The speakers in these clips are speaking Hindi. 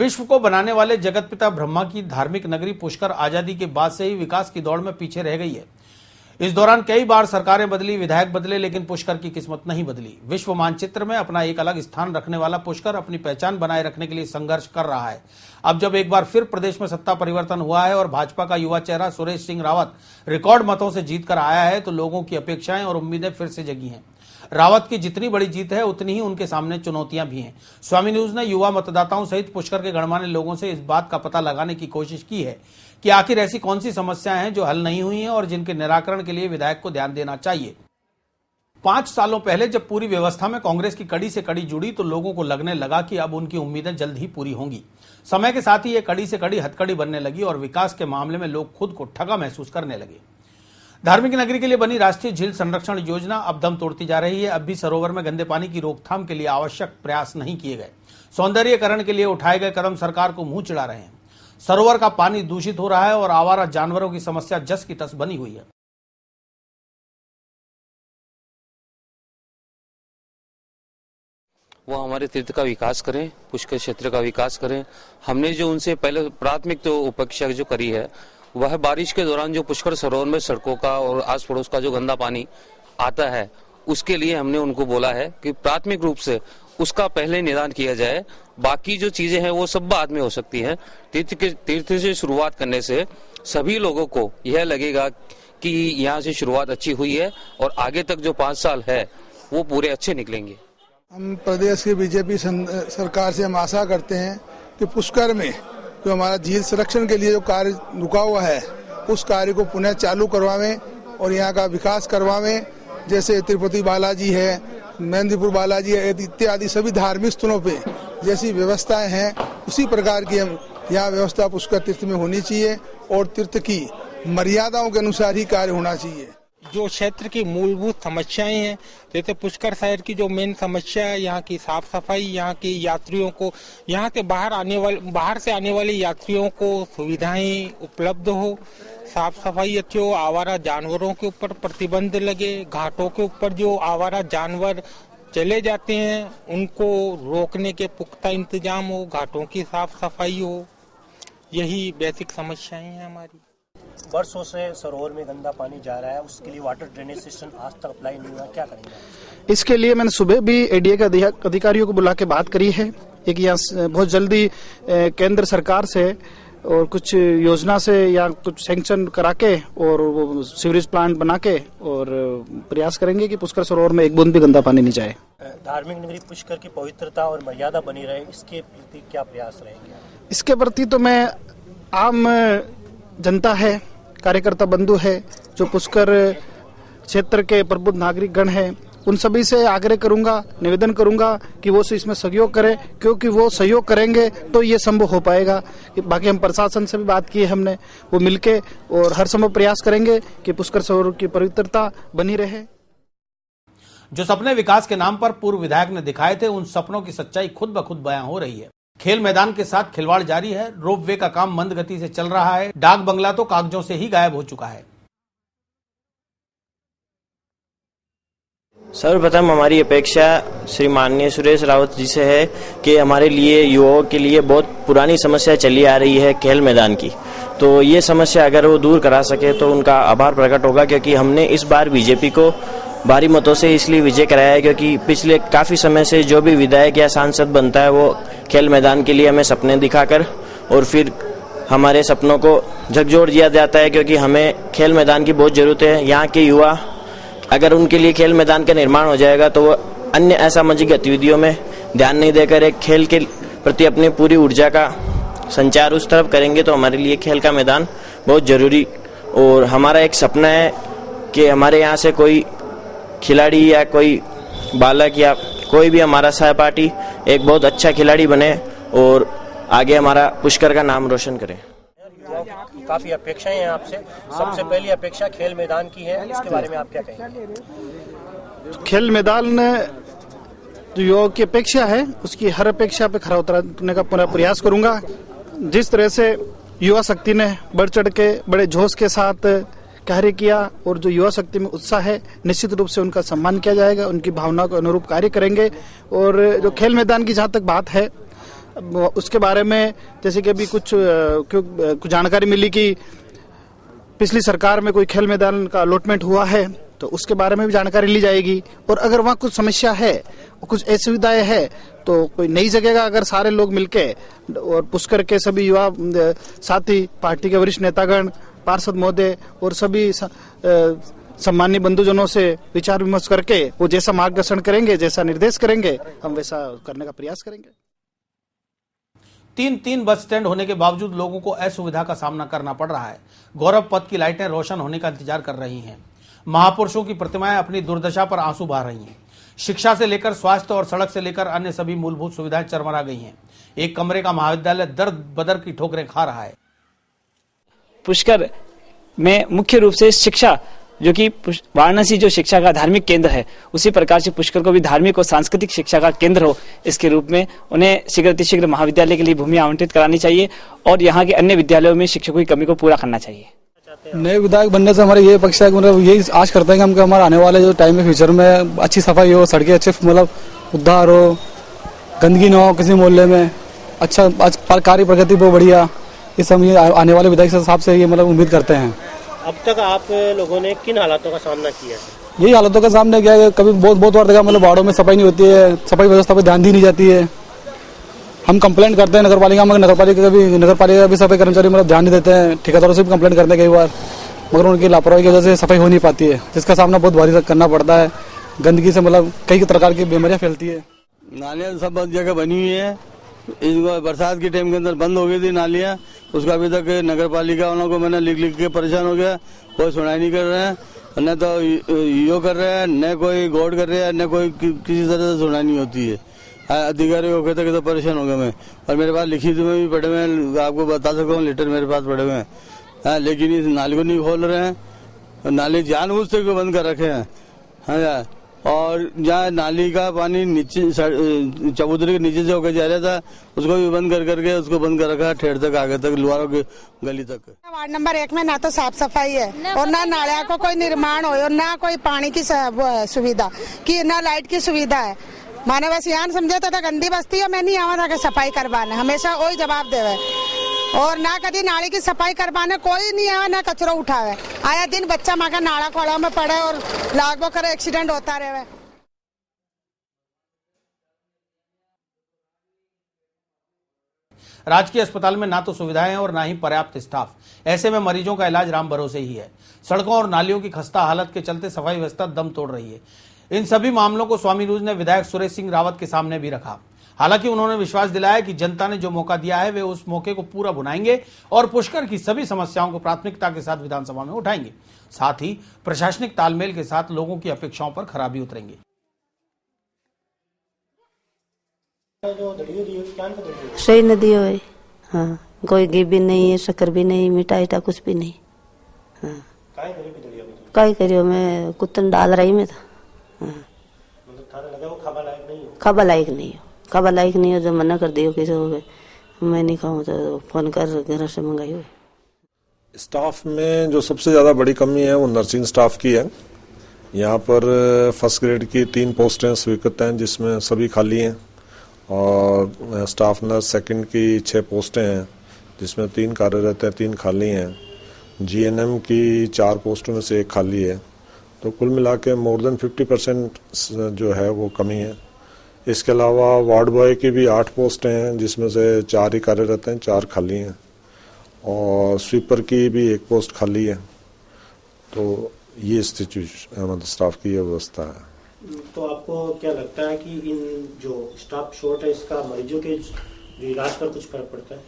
विश्व को बनाने वाले जगतपिता ब्रह्मा की धार्मिक नगरी पुष्कर आजादी के बाद से ही विकास की दौड़ में पीछे रह गई है। इस दौरान कई बार सरकारें बदली, विधायक बदले, लेकिन पुष्कर की किस्मत नहीं बदली। विश्व मानचित्र में अपना एक अलग स्थान रखने वाला पुष्कर अपनी पहचान बनाए रखने के लिए संघर्ष कर रहा है। अब जब एक बार फिर प्रदेश में सत्ता परिवर्तन हुआ है और भाजपा का युवा चेहरा सुरेश सिंह रावत रिकॉर्ड मतों से जीतकर आया है, तो लोगों की अपेक्षाएं और उम्मीदें फिर से जगी हैं। रावत की जितनी बड़ी जीत है, उतनी ही उनके सामने चुनौतियां भी हैं। स्वामी न्यूज ने युवा मतदाताओं सहित पुष्कर के गणमान्य लोगों से इस बात का पता लगाने की कोशिश की है कि आखिर ऐसी कौन सी समस्याएं हैं जो हल नहीं हुई हैं और जिनके निराकरण के लिए विधायक को ध्यान देना चाहिए। 5 सालों पहले जब पूरी व्यवस्था में कांग्रेस की कड़ी से कड़ी जुड़ी, तो लोगों को लगने लगा कि अब उनकी उम्मीदें जल्द ही पूरी होंगी। समय के साथ ही ये कड़ी से कड़ी हथकड़ी बनने लगी और विकास के मामले में लोग खुद को ठगा महसूस करने लगे। धार्मिक नगरी के लिए बनी राष्ट्रीय झील संरक्षण योजना अब दम तोड़ती जा रही है। अब भी सरोवर में गंदे पानी की रोकथाम के लिए आवश्यक प्रयास नहीं किए गए। सौंदर्यीकरण के लिए उठाए गए कदम सरकार को मुंह चिढ़ा रहे हैं। सरोवर का पानी दूषित हो रहा है और आवारा जानवरों की समस्या जस की तस बनी हुई है। वो हमारे तीर्थ का विकास करें, पुष्कर क्षेत्र का विकास करें। हमने जो उनसे पहले प्राथमिक तो उपेक्षा जो करी है, वह बारिश के दौरान जो पुष्कर सरोवर में सड़कों का और आस पड़ोस का जो गंदा पानी आता है, उसके लिए हमने उनको बोला है कि प्राथमिक रूप से उसका पहले निदान किया जाए। बाकी जो चीजें हैं वो सब बाद में हो सकती हैं। तीर्थ से शुरुआत करने से सभी लोगों को यह लगेगा कि यहाँ से शुरुआत अच्छी हुई है और आगे तक जो 5 साल है वो पूरे अच्छे निकलेंगे। हम प्रदेश की बीजेपी सरकार से हम आशा करते हैं कि पुष्कर में जो हमारा झील संरक्षण के लिए जो कार्य रुका हुआ है, उस कार्य को पुनः चालू करवावें और यहाँ का विकास करवावें। जैसे तिरुपति बालाजी है, मेहंदीपुर बालाजी है, इत्यादि सभी धार्मिक स्थलों पे जैसी व्यवस्थाएं हैं, उसी प्रकार की हम यहाँ व्यवस्था पुष्कर तीर्थ में होनी चाहिए और तीर्थ की मर्यादाओं के अनुसार ही कार्य होना चाहिए। जो क्षेत्र की मूलभूत समस्याएं हैं, जैसे पुष्कर शहर की जो मेन समस्या है, यहाँ की साफ सफाई, यहाँ की यात्रियों को, यहाँ के बाहर से आने वाले यात्रियों को सुविधाएं उपलब्ध हो, साफ सफाई अच्छी हो, आवारा जानवरों के ऊपर प्रतिबंध लगे, घाटों के ऊपर जो आवारा जानवर चले जाते हैं उनको रोकने के पुख्ता इंतजाम हो, घाटों की साफ सफाई हो। यही बेसिक समस्याएं हैं हमारी। वर्षों से सरोवर में गंदा पानी जा रहा है, उसके लिए वाटर ड्रेनेज सिस्टम आज तक अप्लाई नहीं हुआ, क्या करेंगे? इसके लिए मैंने सुबह भी एडीए के अधिकारियों को बुला के बात करी है। एक यहाँ बहुत जल्दी केंद्र सरकार से और कुछ योजना से या कुछ सैंक्शन करा के और वो सीवरेज प्लांट बना के और प्रयास करेंगे कि पुष्कर सरोवर में एक बूंद भी गंदा पानी नहीं जाए। धार्मिक नगरी पुष्कर की पवित्रता और मर्यादा बनी रहे, इसके प्रति क्या प्रयास रहेंगे? इसके प्रति तो मैं आम जनता है, कार्यकर्ता बंधु है, जो पुष्कर क्षेत्र के प्रबुद्ध नागरिक गण है, उन सभी से आग्रह करूंगा, निवेदन करूंगा कि वो इसमें सहयोग करें, क्योंकि वो सहयोग करेंगे तो ये संभव हो पाएगा। बाकी हम प्रशासन से भी बात की है हमने, वो मिलके और हर संभव प्रयास करेंगे कि पुष्कर सरोवर की पवित्रता बनी रहे। जो सपने विकास के नाम पर पूर्व विधायक ने दिखाए थे, उन सपनों की सच्चाई खुद ब खुद बयां हो रही है। खेल मैदान के साथ खिलवाड़ जारी है। रोपवे का काम मंद गति से चल रहा है। डाक बंगला तो कागजों से ही गायब हो चुका है। सर्वप्रथम हमारी अपेक्षा श्री माननीय सुरेश रावत जी से है कि हमारे लिए युवाओं के लिए बहुत पुरानी समस्या चली आ रही है खेल मैदान की, तो ये समस्या अगर वो दूर करा सके तो उनका आभार प्रकट होगा। क्योंकि हमने इस बार बीजेपी को भारी मतों से इसलिए विजय कराया है क्योंकि पिछले काफी समय से जो भी विधायक या सांसद बनता है वो खेल मैदान के लिए हमें सपने दिखाकर और फिर हमारे सपनों को झकझोर दिया जाता है। क्योंकि हमें खेल मैदान की बहुत जरूरत है। यहाँ के युवा अगर उनके लिए खेल मैदान का निर्माण हो जाएगा तो वो अन्य असामाजिक गतिविधियों में ध्यान नहीं देकर एक खेल के प्रति अपनी पूरी ऊर्जा का संचार उस तरफ करेंगे, तो हमारे लिए खेल का मैदान बहुत जरूरी। और हमारा एक सपना है कि हमारे यहाँ से कोई खिलाड़ी या कोई बालक या कोई भी हमारा सहपाठी एक बहुत अच्छा खिलाड़ी बने और आगे हमारा पुष्कर का नाम रोशन करे। काफी अपेक्षाएं हैं आपसे। सबसे पहली अपेक्षा खेल मैदान की है, इसके बारे में आप क्या कहेंगे? खेल मैदान जो युवाओं की अपेक्षा है, उसकी हर अपेक्षा पे खरा उतरने का पूरा प्रयास करूंगा। जिस तरह से युवा शक्ति ने बढ़ चढ़ के बड़े जोश के साथ कार्य किया और जो युवा शक्ति में उत्साह है, निश्चित रूप से उनका सम्मान किया जाएगा, उनकी भावना को अनुरूप कार्य करेंगे। और जो खेल मैदान की जहाँ तक बात है, उसके बारे में जैसे कि अभी कुछ जानकारी मिली कि पिछली सरकार में कोई खेल मैदान का अलॉटमेंट हुआ है, तो उसके बारे में भी जानकारी ली जाएगी। और अगर वहाँ कुछ समस्या है, कुछ असुविधाएं है, तो कोई नई जगह का अगर सारे लोग मिलके और पुष्कर के सभी युवा साथी, पार्टी के वरिष्ठ नेतागण, पार्षद महोदय और सभी सम्मानीय बंधुजनों से विचार विमर्श करके वो जैसा मार्गदर्शन करेंगे, जैसा निर्देश करेंगे, हम वैसा करने का प्रयास करेंगे। 3 बस स्टैंड होने के बावजूद लोगों को असुविधा का सामना करना पड़ रहा है। गौरव पथ की लाइटें रोशन होने का इंतजार कर रही हैं। महापुरुषों की प्रतिमाएं अपनी दुर्दशा पर आंसू बहा रही हैं। शिक्षा से लेकर स्वास्थ्य और सड़क से लेकर अन्य सभी मूलभूत सुविधाएं चरमरा गई हैं। एक कमरे का महाविद्यालय दर बदर की ठोकरें खा रहा है। पुष्कर में मुख्य रूप से शिक्षा, जो कि वाराणसी जो शिक्षा का धार्मिक केंद्र है, उसी प्रकार से पुष्कर को भी धार्मिक और सांस्कृतिक शिक्षा का केंद्र हो, इसके रूप में उन्हें शीघ्र महाविद्यालय के लिए भूमि आवंटित करानी चाहिए और यहाँ के अन्य विद्यालयों में शिक्षकों की कमी को पूरा करना चाहिए। नए विधायक बनने से हमारे ये पक्ष है कि मतलब यही आश करते हैं कि हम हमारे आने वाले जो टाइम में फ्यूचर में अच्छी सफाई हो, सड़कें अच्छे मतलब उद्धार हो, गंदगी न हो किसी मोहल्ले में, अच्छा कार्य प्रगति बहुत बढ़िया, इस हम ये आने वाले विधायक साहब से ये मतलब उम्मीद करते हैं। अब तक आप लोगों ने किन हालातों का सामना किया है? यही हालातों का सामना किया है। कभी बहुत बार देखा मतलब वार्डों में सफाई नहीं होती है, सफाई व्यवस्था पर ध्यान दी नहीं जाती है। हम कंप्लेंट करते हैं नगरपालिका में, नगरपालिका भी सफाई कर्मचारी मतलब ध्यान नहीं देते हैं। ठेकेदारों से भी कंप्लेंट करते हैं कई बार, मगर उनकी लापरवाही की वजह से सफाई हो नहीं पाती है, जिसका सामना बहुत भारी करना पड़ता है। गंदगी से मतलब कई प्रकार की बीमारियां फैलती है। नालियाँ सब जगह बनी हुई है, इस बरसात के टाइम के अंदर बंद हो गई थी नालियाँ, उसका अभी तक नगरपालिका वालों को मैंने लिख के परेशान हो गया, कोई सुनाई नहीं कर रहे हैं, न तो यो कर रहे हैं, न कोई गौर कर रहे हैं, न कोई किसी तरह से सुनाई नहीं होती है। अधिकारी को कहते तो परेशान हो गया मैं, और मेरे पास लिखित में भी पड़े हुए हैं, आपको बता सकता हूँ, लेटर मेरे पास पड़े हुए हैं। लेकिन इस नाली को नहीं खोल रहे हैं, नाली जानबूझ से बंद कर रखे हैं। और जहाँ नाली का पानी नीचे चबूतरे के नीचे से होकर जा रहा था, उसको भी बंद कर करके उसको बंद कर रखा है, ठेर तक आगे तक, लुहारों की गली तक। वार्ड नंबर 1 में ना तो साफ सफाई है और ना नालिया को कोई निर्माण हो और ना कोई पानी की सुविधा की, ना लाइट की सुविधा है। माने बस यहाँ समझे तो गंदी बस्ती है, मैं नहीं आवा था कि सफाई करवाने, हमेशा वही जवाब देवे। और ना कभी नाली की सफाई करवाने कोई नहीं आया, ना कचरा उठावे। आया दिन बच्चा माँ का नाला खोला में पड़े और लागो करे एक्सीडेंट होता रहे। राजकीय अस्पताल में ना तो सुविधाएं और ना ही पर्याप्त स्टाफ। ऐसे में मरीजों का इलाज राम भरोसे ही है। सड़कों और नालियों की खस्ता हालत के चलते सफाई व्यवस्था दम तोड़ रही है। इन सभी मामलों को स्वामी न्यूज ने विधायक सुरेश सिंह रावत के सामने भी रखा। हालांकि उन्होंने विश्वास दिलाया कि जनता ने जो मौका दिया है वे उस मौके को पूरा भुनाएंगे और पुष्कर की सभी समस्याओं को प्राथमिकता के साथ विधानसभा में उठाएंगे। साथ ही प्रशासनिक तालमेल के साथ लोगों की अपेक्षाओं पर खरा भी उतरेंगे। सही नदी है, हाँ, कोई घी भी नहीं है, शक्कर भी नहीं, मिठाई कुछ भी नहीं। हाँ, काय करियो मैं कुत्तन डाल रही में था। हाँ, खाबा लायक नहीं हो, जो मना कर दियो किसी को मैं नहीं खाऊं तो फोन कर घर से मंगाई हुई। स्टाफ में जो सबसे ज्यादा बड़ी कमी है वो नर्सिंग स्टाफ की है। यहाँ पर फर्स्ट ग्रेड की 3 पोस्टें स्वीकृत हैं, जिसमें सभी खाली हैं, और स्टाफ नर्स सेकंड की 6 पोस्टें हैं, जिसमें 3 कार्यरत हैं, 3 खाली हैं। जीएनएम की 4 पोस्टों में से 1 खाली है। तो कुल मिला के मोर देन 50% जो है वो कमी है। इसके अलावा वार्ड बॉय की भी 8 पोस्टें हैं, जिसमें से 4 ही कार्यरत हैं, 4 खाली हैं, और स्वीपर की भी 1 पोस्ट खाली है। तो ये सिचुएशन मतलब स्टाफ की ये व्यवस्था है। तो आपको क्या लगता है कि इन जो स्टाफ शॉर्ट है, इसका मरीजों के इलाज पर कुछ फर्क पड़ता है?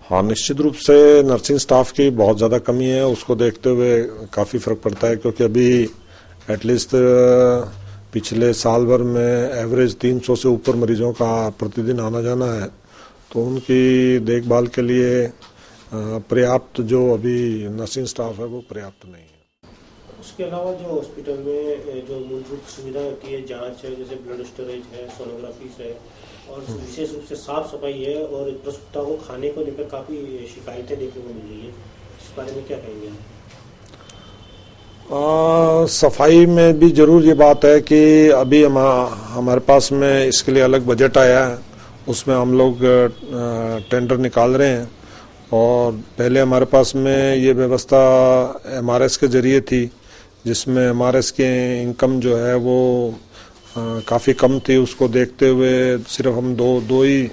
हाँ, निश्चित रूप से नर्सिंग स्टाफ की बहुत ज़्यादा कमी है, उसको देखते हुए काफ़ी फर्क पड़ता है, क्योंकि अभी एटलीस्ट पिछले साल भर में एवरेज 300 से ऊपर मरीजों का प्रतिदिन आना जाना है। तो उनकी देखभाल के लिए पर्याप्त जो अभी नर्सिंग स्टाफ है वो पर्याप्त नहीं है। उसके अलावा जो हॉस्पिटल में जो मूलभूत सुविधा होती है, जांच है, जैसे ब्लड स्टोरेज है, सोनोग्राफी है, और विशेष रूप से साफ सफाई है, और प्रसूता को खाने को लेकर काफी शिकायतें देखने को मिल रही है, इस बारे में क्या कहेंगे? सफाई में भी जरूर ये बात है कि अभी हमारे पास में इसके लिए अलग बजट आया है, उसमें हम लोग टेंडर निकाल रहे हैं। और पहले हमारे पास में ये व्यवस्था MRS के जरिए थी, जिसमें MRS की इनकम जो है वो काफ़ी कम थी। उसको देखते हुए सिर्फ हम दो ही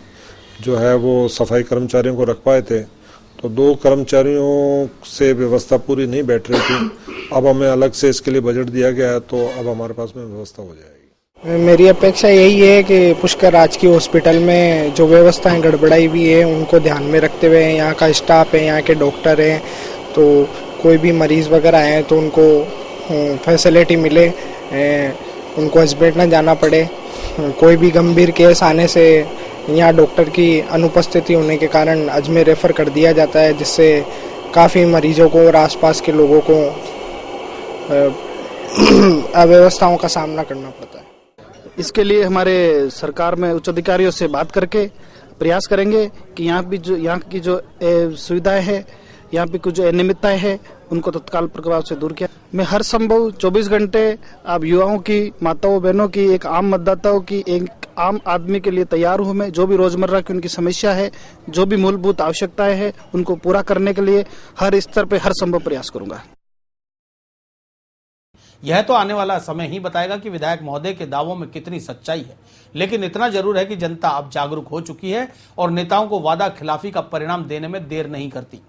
जो है वो सफाई कर्मचारियों को रख पाए थे, तो 2 कर्मचारियों से व्यवस्था पूरी नहीं बैठ रही थी। अब हमें अलग से इसके लिए बजट दिया गया है, तो अब हमारे पास में व्यवस्था हो जाएगी। मेरी अपेक्षा यही है कि पुष्कर राजकीय हॉस्पिटल में जो व्यवस्थाएं गड़बड़ाई हुई है उनको ध्यान में रखते हुए यहाँ का स्टाफ है, यहाँ के डॉक्टर हैं, तो कोई भी मरीज वगैरह हैं तो उनको फैसिलिटी मिले, उनको हॉस्पिटल न जाना पड़े। कोई भी गंभीर केस आने से यहाँ डॉक्टर की अनुपस्थिति होने के कारण अजमेर रेफर कर दिया जाता है, जिससे काफ़ी मरीजों को और आसपास के लोगों को अव्यवस्थाओं का सामना करना पड़ता है। इसके लिए हमारे सरकार में उच्च अधिकारियों से बात करके प्रयास करेंगे कि यहाँ की जो सुविधाएं है, यहाँ पे कुछ जो अनियमितताएं है उनको तत्काल प्रभाव से दूर किया। मैं हर संभव 24 घंटे अब युवाओं की, माताओं बहनों की, एक आम मतदाताओं की, एक आम आदमी के लिए तैयार हूँ। मैं जो भी रोजमर्रा की उनकी समस्या है, जो भी मूलभूत आवश्यकताएं हैं, उनको पूरा करने के लिए हर स्तर पे हर संभव प्रयास करूंगा। यह तो आने वाला समय ही बताएगा कि विधायक महोदय के दावों में कितनी सच्चाई है, लेकिन इतना जरूर है कि जनता अब जागरूक हो चुकी है और नेताओं को वादा खिलाफी का परिणाम देने में देर नहीं करती।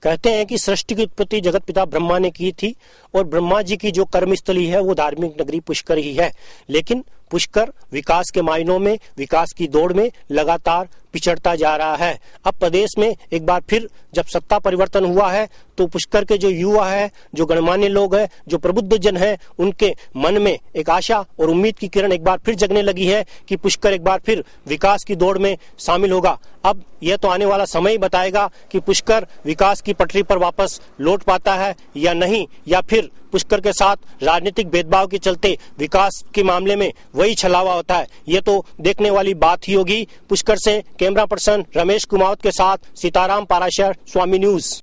कहते हैं कि सृष्टि की उत्पत्ति जगत पिता ब्रह्मा ने की थी और ब्रह्मा जी की जो कर्मस्थली है वो धार्मिक नगरी पुष्कर ही है, लेकिन पुष्कर विकास के मायनों में, विकास की दौड़ में लगातार पिछड़ता जा रहा है। अब प्रदेश में एक बार फिर जब सत्ता परिवर्तन हुआ है तो पुष्कर के जो युवा है, जो गणमान्य लोग हैं, जो प्रबुद्ध जन हैं, उनके मन में एक आशा और उम्मीद की किरण एक बार फिर जगने लगी है कि पुष्कर एक बार फिर विकास की दौड़ में शामिल होगा। अब यह तो आने वाला समय ही बताएगा कि पुष्कर विकास की पटरी पर वापस लौट पाता है या नहीं, या फिर पुष्कर के साथ राजनीतिक भेदभाव के चलते विकास के मामले में वही छलावा होता है। ये तो देखने वाली बात ही होगी। पुष्कर से कैमरा पर्सन रमेश कुमावत के साथ सीताराम पाराशर, स्वामी न्यूज।